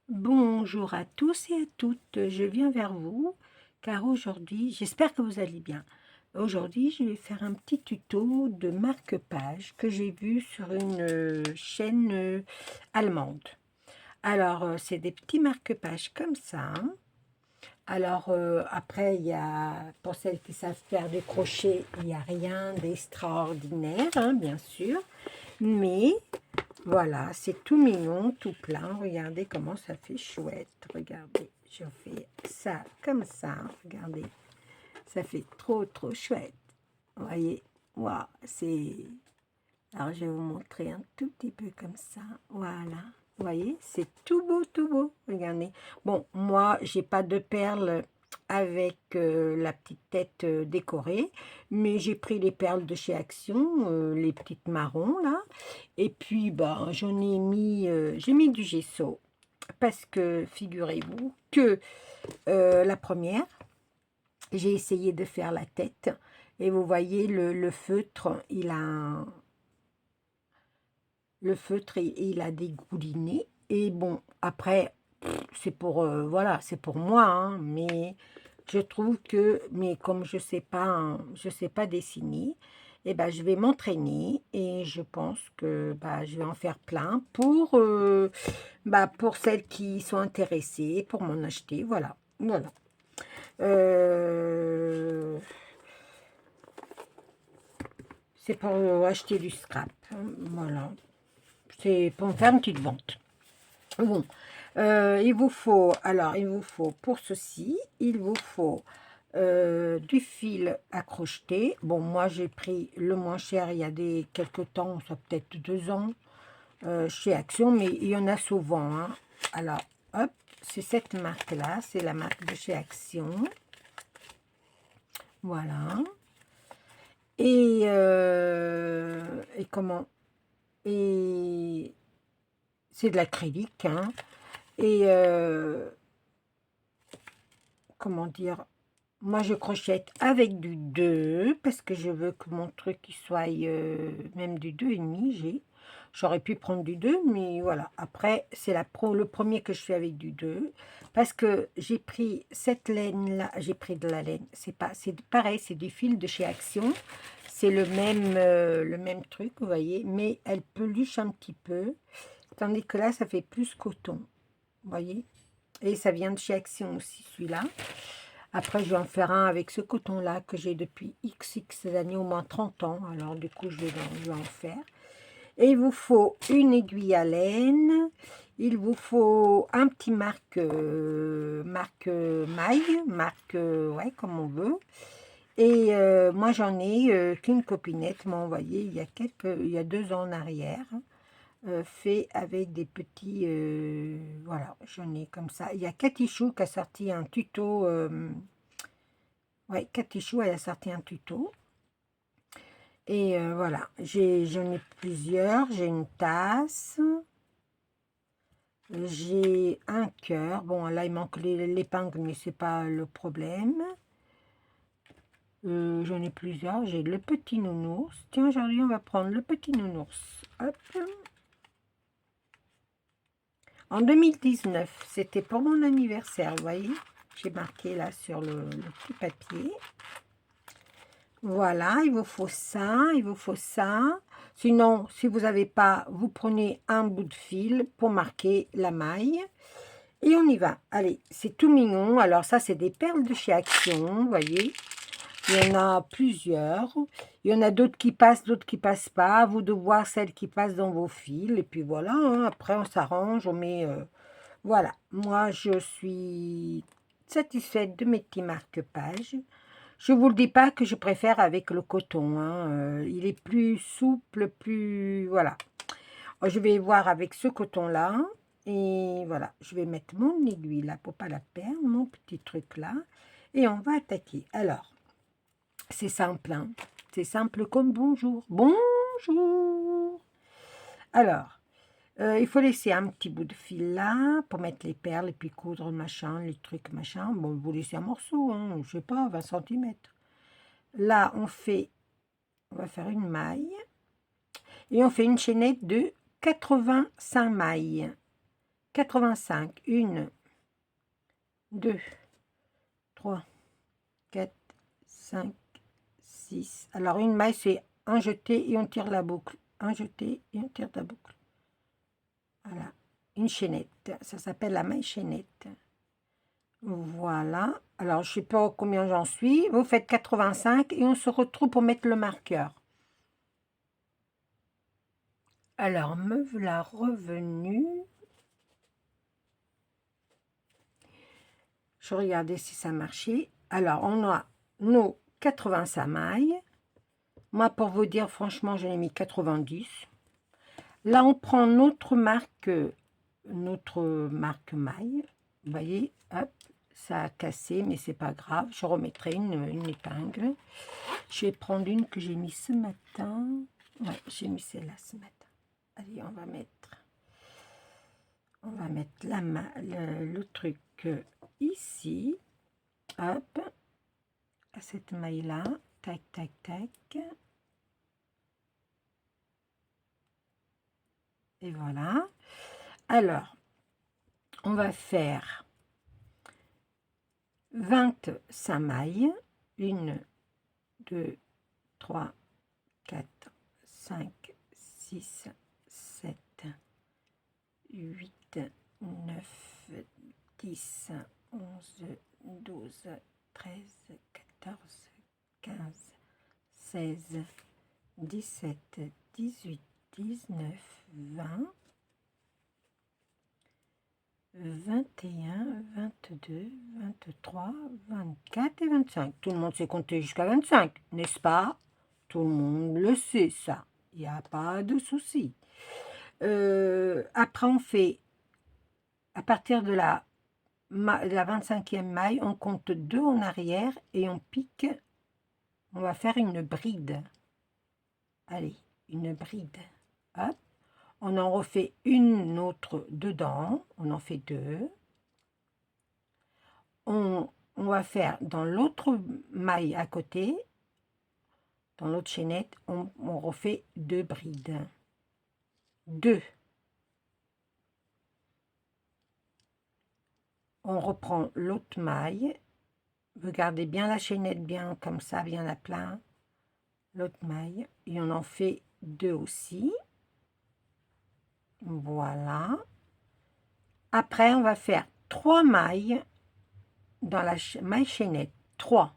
Bonjour à tous et à toutes, je viens vers vous car aujourd'hui, j'espère que vous allez bien. Aujourd'hui, je vais faire un petit tuto de marque-page que j'ai vu sur une chaîne allemande. Alors, c'est des petits marque-pages comme ça, hein. Alors, après, il y a, pour celles qui savent faire du crochet, il n'y a rien d'extraordinaire, hein, bien sûr. Mais voilà, c'est tout mignon, tout plein. Regardez comment ça fait chouette. Regardez, je fais ça comme ça. Regardez, ça fait trop, trop chouette. Vous voyez, waouh, c'est... Alors, je vais vous montrer un tout petit peu comme ça. Voilà, vous voyez, c'est tout beau, tout beau. Regardez. Bon, moi, j'ai pas de perles avec la petite tête décorée, mais j'ai pris les perles de chez Action, les petites marrons là, et puis bah j'en ai mis, j'ai mis du gesso parce que figurez-vous que la première, j'ai essayé de faire la tête et vous voyez le feutre, le feutre il a dégouliné et bon après c'est pour voilà, c'est pour moi, hein, mais je trouve que, mais comme je sais pas, hein, je sais pas dessiner, et ben je vais m'entraîner et je pense que bah, je vais en faire plein pour celles qui sont intéressées, pour m'en acheter, voilà, voilà. Euh, c'est pour acheter du scrap, hein, voilà. C'est pour faire une petite vente. Bon, il vous faut pour ceci, il vous faut du fil à crocheter. Bon, moi j'ai pris le moins cher il y a quelques temps, ça peut-être 2 ans, chez Action, mais il y en a souvent, hein. Alors, hop, c'est cette marque-là, c'est la marque de chez Action. Voilà. Et comment? Et c'est de l'acrylique, hein. Et comment dire, moi je crochette avec du 2 parce que je veux que mon truc il soit même du 2,5. J'aurais pu prendre du 2, mais voilà, après c'est le premier que je fais avec du 2 parce que j'ai pris cette laine là, j'ai pris de la laine, c'est pareil, c'est du fil de chez Action, c'est le même truc, vous voyez, mais elle peluche un petit peu, tandis que là ça fait plus coton, vous voyez. Et ça vient de chez Action aussi, celui-là. Après, je vais en faire un avec ce coton-là que j'ai depuis XX années, au moins 30 ans. Alors, du coup, je vais en faire. Et il vous faut une aiguille à laine. Il vous faut un petit marque maille, ouais, comme on veut. Et moi, j'en ai qu'une copinette m'a envoyé il y a 2 ans en arrière, fait avec des petits, voilà, j'en ai comme ça. Il y a Katichou qui a sorti un tuto, ouais, Katichou, elle a sorti un tuto. Et voilà, j'en ai plusieurs. J'ai une tasse, j'ai un cœur. Bon, là, il manque l'épingle, mais c'est pas le problème. J'en ai plusieurs. J'ai le petit nounours. Tiens, aujourd'hui, on va prendre le petit nounours. Hop. En 2019, c'était pour mon anniversaire, vous voyez. J'ai marqué là sur le petit papier. Voilà, il vous faut ça, il vous faut ça. Sinon, si vous n'avez pas, vous prenez un bout de fil pour marquer la maille. Et on y va. Allez, c'est tout mignon. Alors ça, c'est des perles de chez Action, vous voyez. Il y en a plusieurs. Il y en a d'autres qui passent pas. À vous de voir celles qui passent dans vos fils. Et puis voilà, hein, après on s'arrange, on met... voilà, moi je suis satisfaite de mes petits marque-pages. Je vous le dis pas que je préfère avec le coton, hein, il est plus souple, plus... Voilà. Je vais voir avec ce coton-là. Et voilà, je vais mettre mon aiguille là pour pas la perdre, mon petit truc là. Et on va attaquer. Alors, c'est simple, hein. C'est simple comme bonjour. Bonjour. Alors, il faut laisser un petit bout de fil là pour mettre les perles et puis coudre machin, les trucs machin. Bon, vous laissez un morceau, hein, je sais pas, 20 centimètres. Là, on va faire une maille et on fait une chaînette de 85 mailles. 85. 1, 2, 3, 4, 5, 6. Alors, une maille, c'est un jeté et on tire la boucle. Un jeté et on tire la boucle. Voilà, une chaînette. Ça s'appelle la maille chaînette. Voilà. Alors, je ne sais pas combien j'en suis. Vous faites 85 et on se retrouve pour mettre le marqueur. Alors, me voilà revenue. Je regardais si ça marchait. Alors, on a nos 85 mailles. Moi, pour vous dire, franchement, j'en ai mis 90. Là, on prend notre marque maille. Vous voyez, hop, ça a cassé, mais c'est pas grave. Je remettrai une épingle. Je vais prendre une que j'ai mis ce matin. Ouais, j'ai mis celle-là ce matin. Allez, on va mettre le truc ici. Hop, à cette maille-là. Tac, tac, tac. Et voilà. Alors, on va faire 25 mailles. 1, 2, 3, 4, 5, 6, 7, 8, 9, 10, 11, 12, 13, 14, 15, 16, 17, 18, 19, 20, 21, 22, 23, 24 et 25. Tout le monde sait compter jusqu'à 25, n'est-ce pas? Tout le monde le sait, ça. Il n'y a pas de souci. Après, on fait, à partir de la 25e maille, on compte 2 en arrière et on pique. On va faire une bride. Allez, une bride. Hop. On en refait une autre dedans. On en fait 2. On va faire dans l'autre maille à côté, dans l'autre chaînette, on refait 2 brides. 2. On reprend l'autre maille. Regardez bien la chaînette, bien comme ça, bien à plat. L'autre maille. Et on en fait 2 aussi. Voilà. Après, on va faire 3 mailles dans la maille chaînette. 3.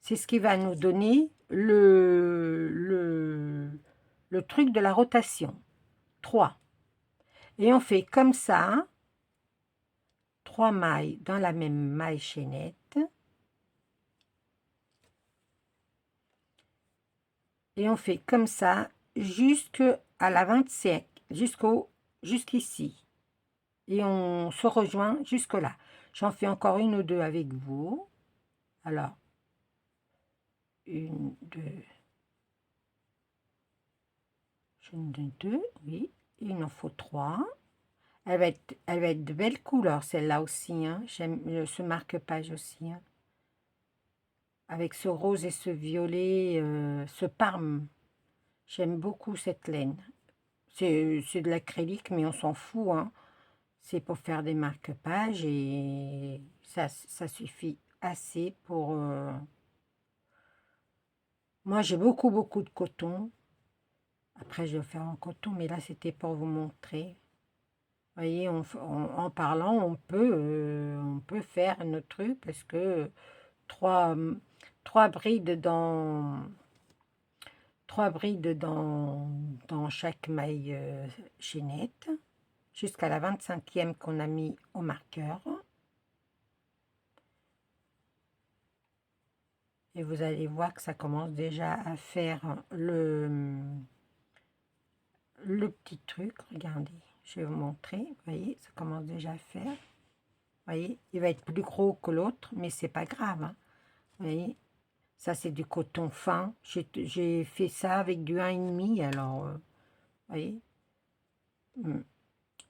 C'est ce qui va nous donner le truc de la rotation. 3. Et on fait comme ça, 3 mailles dans la même maille chaînette. Et on fait comme ça jusqu'à la 25, jusqu'ici. Et on se rejoint jusque là. J'en fais encore une ou deux avec vous. Alors, 1, 2. J'en ai 2, oui. Il en faut 3. Elle va être de belles couleurs, celle-là aussi. Hein. J'aime ce marque-page aussi. Hein. Avec ce rose et ce violet, ce parme. J'aime beaucoup cette laine. C'est de l'acrylique, mais on s'en fout. Hein. C'est pour faire des marque-pages et ça suffit assez pour... Moi, j'ai beaucoup de coton. Après, je vais faire en coton, mais là, c'était pour vous montrer. Vous voyez, en parlant, on peut faire notre truc parce que trois brides dans chaque maille chaînette jusqu'à la 25e qu'on a mis au marqueur. Et vous allez voir que ça commence déjà à faire le petit truc. Regardez, je vais vous montrer. Vous voyez, ça commence déjà à faire. Vous voyez, il va être plus gros que l'autre, mais c'est pas grave. Hein. Vous voyez, ça c'est du coton fin. J'ai fait ça avec du 1,5. Alors, vous voyez,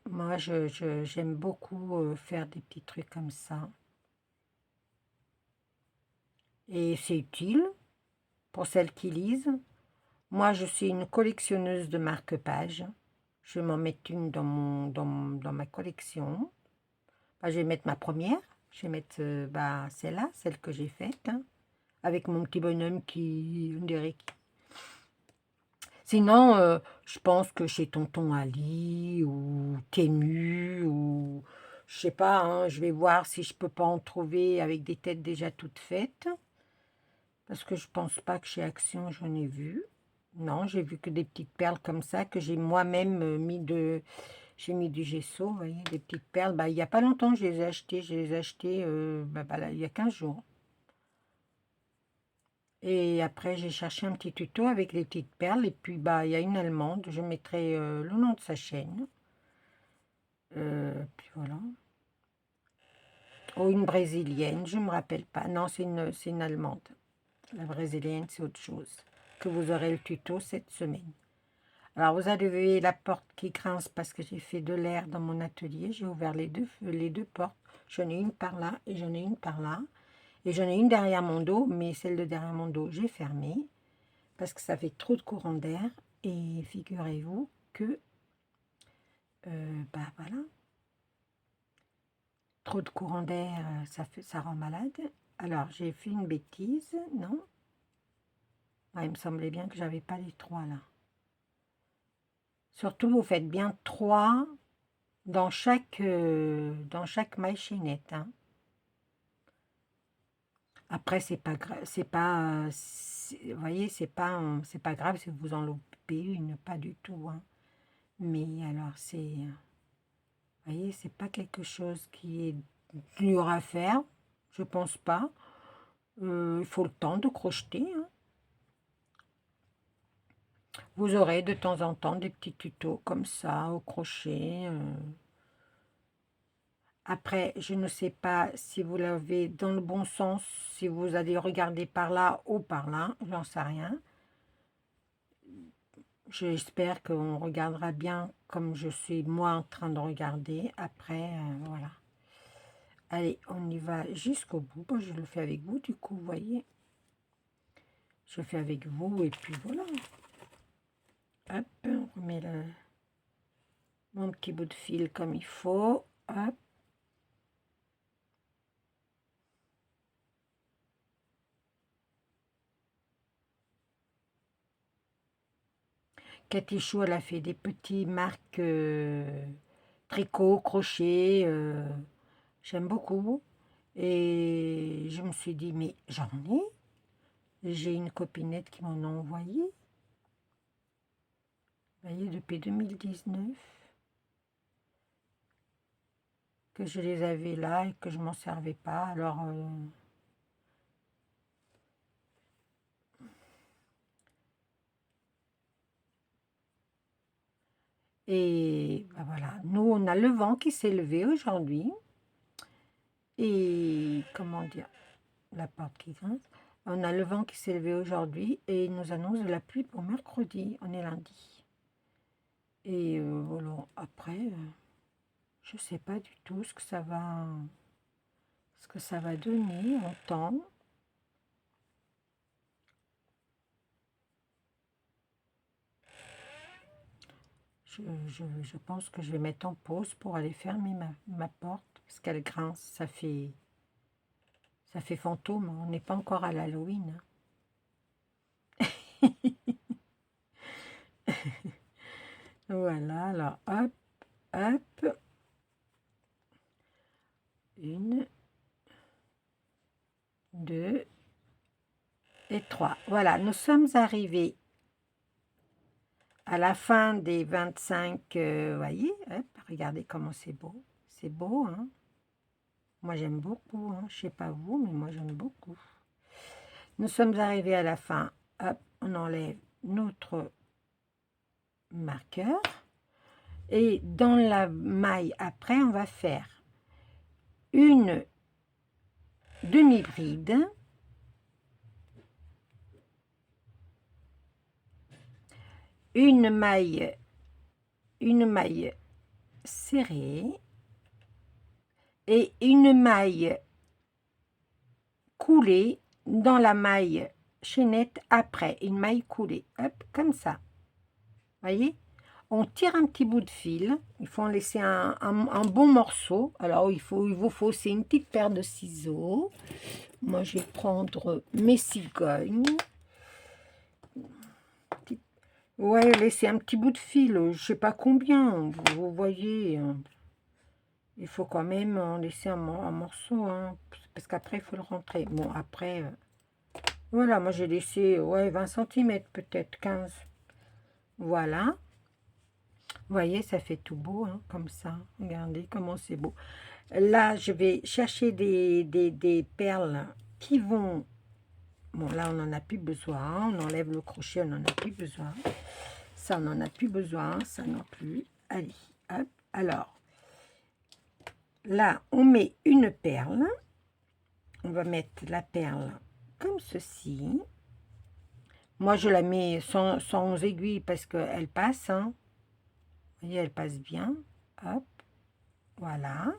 moi j'aime beaucoup faire des petits trucs comme ça. Et c'est utile pour celles qui lisent. Moi, je suis une collectionneuse de marque-pages. Je vais m'en mettre une dans ma ma collection. Bah, je vais mettre ma première. Je vais mettre celle-là, celle que j'ai faite, hein, avec mon petit bonhomme qui, on dirait, sinon, je pense que chez Tonton Ali ou Temu ou je sais pas, hein, je vais voir si je peux pas en trouver avec des têtes déjà toutes faites. Parce que je pense pas que chez Action j'en ai vu. Non, j'ai vu que des petites perles comme ça que j'ai moi-même j'ai mis du gesso, vous voyez, des petites perles. Bah, il n'y a pas longtemps, je les ai achetées. Je les ai achetées là, il y a 15 jours. Et après, j'ai cherché un petit tuto avec les petites perles. Et puis, il y a une Allemande. Je mettrai le nom de sa chaîne. Puis voilà. Oh, une Brésilienne, je ne me rappelle pas. Non, c'est une Allemande. La Brésilienne, c'est autre chose. Que vous aurez le tuto cette semaine. Alors, vous avez la porte qui grince parce que j'ai fait de l'air dans mon atelier. J'ai ouvert les deux portes. J'en ai une par là et j'en ai une par là. Et j'en ai une derrière mon dos, mais celle de derrière mon dos, j'ai fermé parce que ça fait trop de courant d'air. Et figurez-vous que, voilà, trop de courant d'air, ça rend malade. Alors, j'ai fait une bêtise, non? Ouais, il me semblait bien que j'avais pas les trois là. Surtout, vous faites bien trois dans chaque maille chaînette, hein. Après, c'est pas grave, c'est pas, vous voyez, c'est pas grave si vous en loupez une, pas du tout, hein. Mais alors, vous voyez, c'est pas quelque chose qui est dur à faire, je pense pas. Il faut le temps de crocheter, hein. Vous aurez de temps en temps des petits tutos comme ça, au crochet. Après, je ne sais pas si vous l'avez dans le bon sens, si vous allez regarder par là ou par là, j'en sais rien. J'espère qu'on regardera bien comme je suis moi en train de regarder. Après, voilà. Allez, on y va jusqu'au bout. Bon, je le fais avec vous, du coup, vous voyez. Je fais avec vous et puis voilà. Hop, on remet mon petit bout de fil comme il faut. Hop. Cathy Chou, elle a fait des petits marques tricot, crochet. J'aime beaucoup. Et je me suis dit, mais j'en ai. J'ai une copinette qui m'en a envoyé. Vous voyez, depuis 2019, que je les avais là et que je m'en servais pas. Alors, et voilà. Nous, on a le vent qui s'est levé aujourd'hui. Et comment dire, la porte qui grince. On a le vent qui s'est levé aujourd'hui et il nous annonce de la pluie pour mercredi. On est lundi. Et voilà, après, je sais pas du tout ce que ça va donner en temps. Je pense que je vais mettre en pause pour aller fermer ma porte parce qu'elle grince, ça fait fantôme. On n'est pas encore à l'Halloween, hein. Voilà, alors hop, hop. Une, deux et trois. Voilà, nous sommes arrivés à la fin des 25, voyez, hop, regardez comment c'est beau. C'est beau, hein. Moi, j'aime beaucoup, hein. Je sais pas vous, mais moi, j'aime beaucoup. Nous sommes arrivés à la fin. Hop, on enlève notre marqueur. Et dans la maille après, on va faire une demi-bride, une maille serrée et une maille coulée dans la maille chaînette après, une maille coulée, hop, comme ça, voyez. On tire un petit bout de fil, il faut en laisser un bon morceau. Alors, il vous faut aussi une petite paire de ciseaux. Moi, je vais prendre mes cigognes. Ouais, laisser un petit bout de fil, je sais pas combien, vous voyez. Il faut quand même en laisser un morceau, hein, parce qu'après, il faut le rentrer. Bon, après, voilà, moi j'ai laissé, ouais, 20 centimètres peut-être, 15. Voilà. Vous voyez, ça fait tout beau, hein, comme ça. Regardez comment c'est beau. Là, je vais chercher des perles qui vont... Bon, là, on n'en a plus besoin. On enlève le crochet, on n'en a plus besoin. Ça, on n'en a plus besoin. Ça non plus. Allez, hop. Alors, là, on met une perle. On va mettre la perle comme ceci. Moi, je la mets sans aiguille parce qu'elle passe, hein. Vous voyez, elle passe bien. Hop, voilà.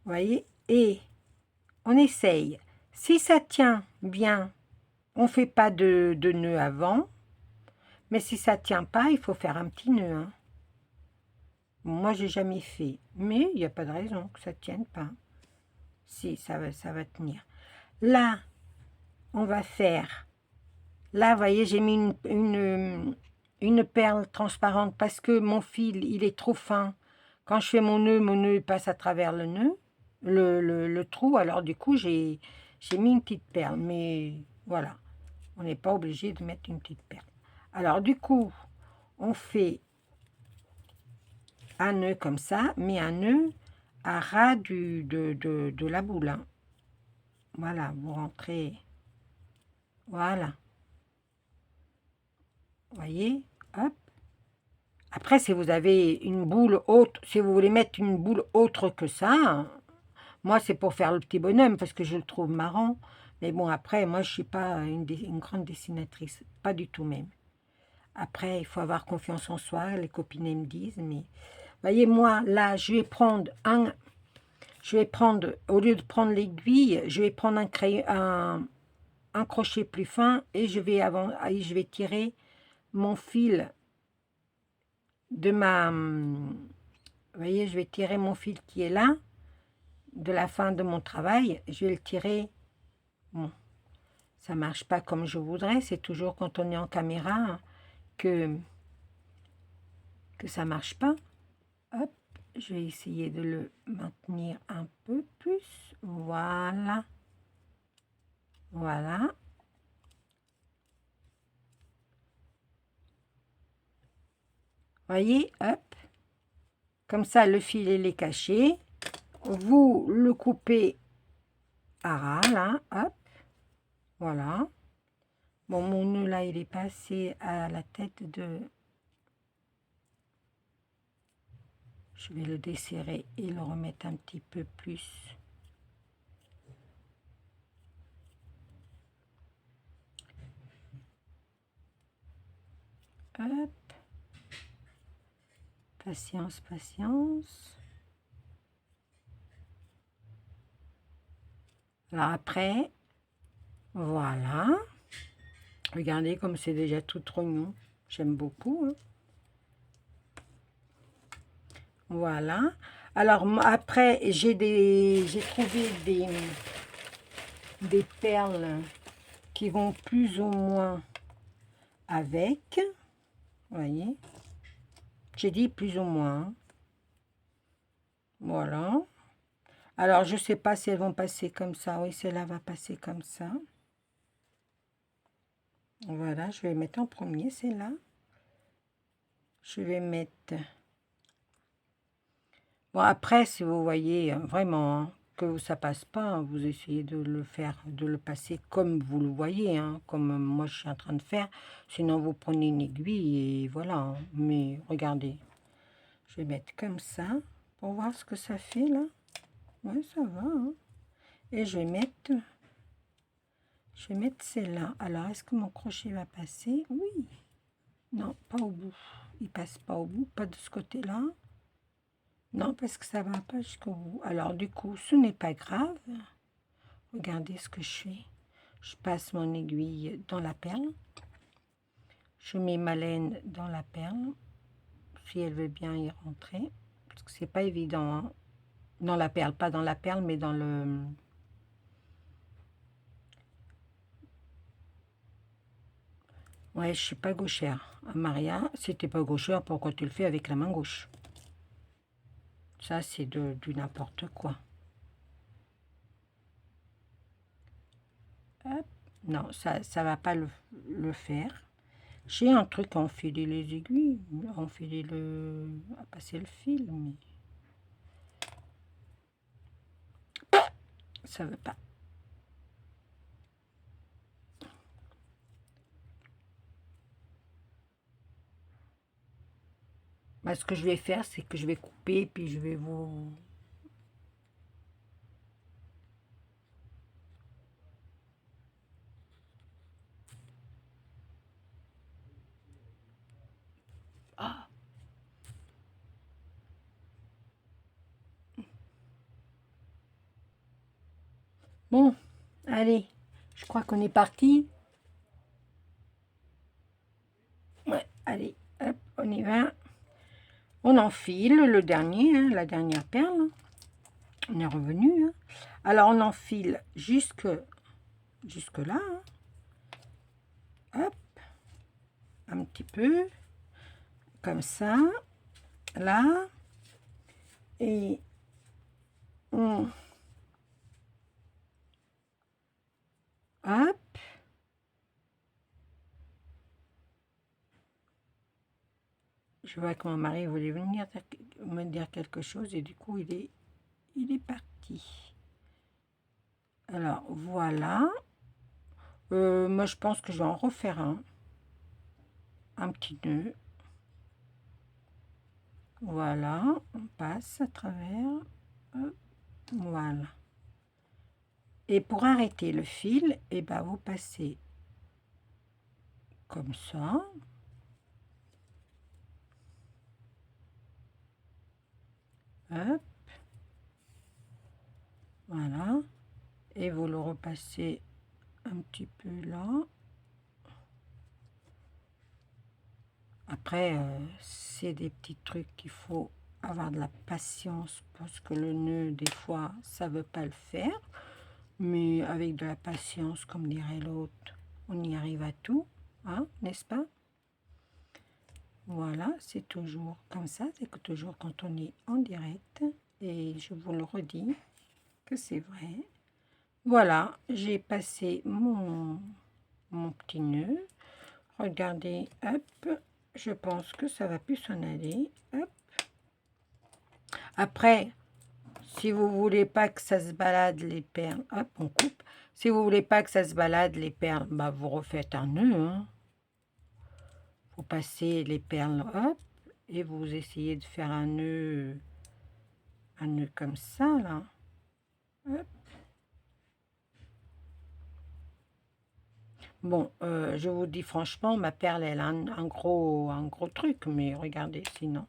Vous voyez, et on essaye. Si ça tient bien, on ne fait pas de nœud avant. Mais si ça ne tient pas, il faut faire un petit nœud, hein. Moi, j'ai jamais fait. Mais il n'y a pas de raison que ça ne tienne pas. Si, ça va tenir. Là, on va faire... Là, vous voyez, j'ai mis une perle transparente parce que mon fil, il est trop fin. Quand je fais mon nœud il passe à travers le nœud, le trou. Alors, du coup, j'ai mis une petite perle. Mais voilà, on n'est pas obligé de mettre une petite perle. Alors, du coup, on fait un nœud comme ça, mais un nœud à ras de la boule, hein. Voilà, vous rentrez. Voilà. Vous voyez, hop. Après, si vous avez une boule autre, si vous voulez mettre une boule autre que ça, hein, moi, c'est pour faire le petit bonhomme, parce que je le trouve marrant. Mais bon, après, moi, je ne suis pas une grande dessinatrice. Pas du tout même. Après, il faut avoir confiance en soi, les copines elles me disent. Mais, vous voyez, moi, là, je vais prendre, au lieu de prendre l'aiguille, je vais prendre un crochet plus fin et je vais tirer mon fil de vous voyez, je vais tirer mon fil qui est là, de la fin de mon travail, je vais le tirer. Bon, ça marche pas comme je voudrais, c'est toujours quand on est en caméra, hein, que ça marche pas. Hop, je vais essayer de le maintenir un peu plus. Voilà. Voilà. Voyez, hop. Comme ça, le fil, il est caché. Vous le coupez à ras, là, hop. Voilà. Bon, mon nœud, là, il est passé à la tête de... Je vais le desserrer et le remettre un petit peu plus. Hop. Patience, patience. Alors après, voilà. Regardez comme c'est déjà tout rognon. J'aime beaucoup, hein. Voilà. Alors après, j'ai trouvé des perles qui vont plus ou moins avec. Vous voyez. J'ai dit plus ou moins, hein. Voilà. Alors, je ne sais pas si elles vont passer comme ça. Oui, celle-là va passer comme ça. Voilà, je vais mettre en premier, celle-là. Je vais mettre... Bon, après, si vous voyez vraiment, hein, que ça passe pas, hein, vous essayez de le faire, de le passer comme vous le voyez, hein, comme moi je suis en train de faire. Sinon, vous prenez une aiguille et voilà, hein. Mais regardez, je vais mettre comme ça pour voir ce que ça fait là. Oui, ça va, hein. Et je vais mettre celle-là. Alors, est-ce que mon crochet va passer? Oui. Non, pas au bout. Il passe pas au bout, pas de ce côté-là. Non, parce que ça va pas jusqu'au bout. Alors, du coup, ce n'est pas grave. Regardez ce que je fais. Je passe mon aiguille dans la perle. Je mets ma laine dans la perle. si elle veut bien y rentrer. Parce que c'est pas évident, hein. Dans la perle, pas dans la perle, mais dans le... Ouais, je suis pas gauchère. Maria, si t'es pas gauchère, pourquoi tu le fais avec la main gauche? Ça, c'est du n'importe quoi. Hop. Non, ça va pas le faire. J'ai un truc à enfiler les aiguilles, à enfiler à passer le fil, mais ça veut pas. Bah, ce que je vais faire, c'est que je vais couper, puis je vais vous... Ah, bon, allez, je crois qu'on est parti. Ouais, allez, hop, on y va. On enfile le dernier, hein, la dernière perle. On est revenu. Hein. Alors, on enfile jusque là. Hein. Hop, un petit peu, comme ça, là. Et on... Hop. Je vois que mon mari voulait venir me dire quelque chose et du coup, il est parti. Alors, voilà. Moi, je pense que je vais en refaire un petit nœud. Voilà, on passe à travers. Hop, voilà. Et pour arrêter le fil, eh ben, vous passez comme ça. Hop. Voilà. Et vous le repassez un petit peu là. Après, c'est des petits trucs qu'il faut avoir de la patience parce que le nœud, des fois, ça ne veut pas le faire. Mais avec de la patience, comme dirait l'autre, on y arrive à tout, hein, n'est-ce pas? Voilà, c'est toujours comme ça, c'est que toujours quand on est en direct. Et je vous le redis que c'est vrai. Voilà, j'ai passé mon petit nœud. Regardez, hop, je pense que ça va plus s'en aller. Hop. Après, si vous voulez pas que ça se balade les perles, hop, on coupe. Si vous voulez pas que ça se balade les perles, bah vous refaites un nœud. Hein. Vous passez les perles, hop, et vous essayez de faire un nœud comme ça, là. Hop. Bon, je vous dis franchement, ma perle, elle a un gros truc, mais regardez sinon.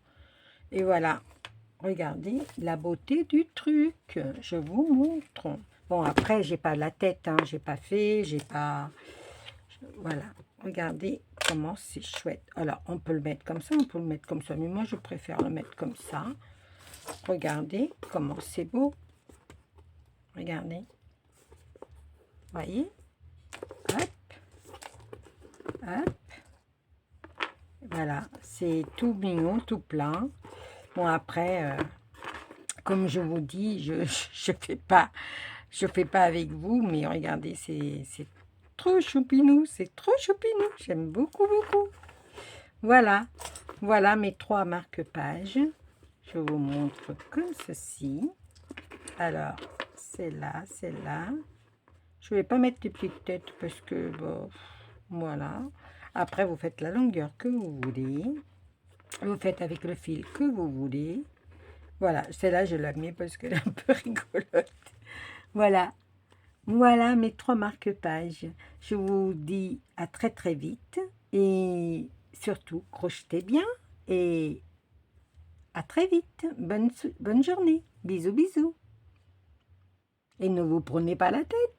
Et voilà, regardez la beauté du truc. Je vous montre. Bon, après, j'ai pas la tête, hein, j'ai pas fait, j'ai pas... Voilà, regardez comment c'est chouette. Alors, on peut le mettre comme ça, on peut le mettre comme ça, mais moi, je préfère le mettre comme ça. Regardez comment c'est beau. Regardez. Voyez? Hop. Hop. Voilà, c'est tout mignon, tout plein. Bon, après, comme je vous dis, je fais pas avec vous, mais regardez, c'est trop choupinou, c'est trop choupinou. J'aime beaucoup, beaucoup. Voilà, voilà mes 3 marque-pages. Je vous montre comme ceci. Alors, c'est là, c'est là. Je ne vais pas mettre des petites têtes parce que, bon, voilà. Après, vous faites la longueur que vous voulez. Vous faites avec le fil que vous voulez. Voilà, celle-là, je la mets parce qu'elle est un peu rigolote. Voilà, voilà mes 3 marque-pages. Je vous dis à très très vite. Et surtout, crochetez bien. Et à très vite. Bonne journée. Bisous, bisous. Et ne vous prenez pas la tête.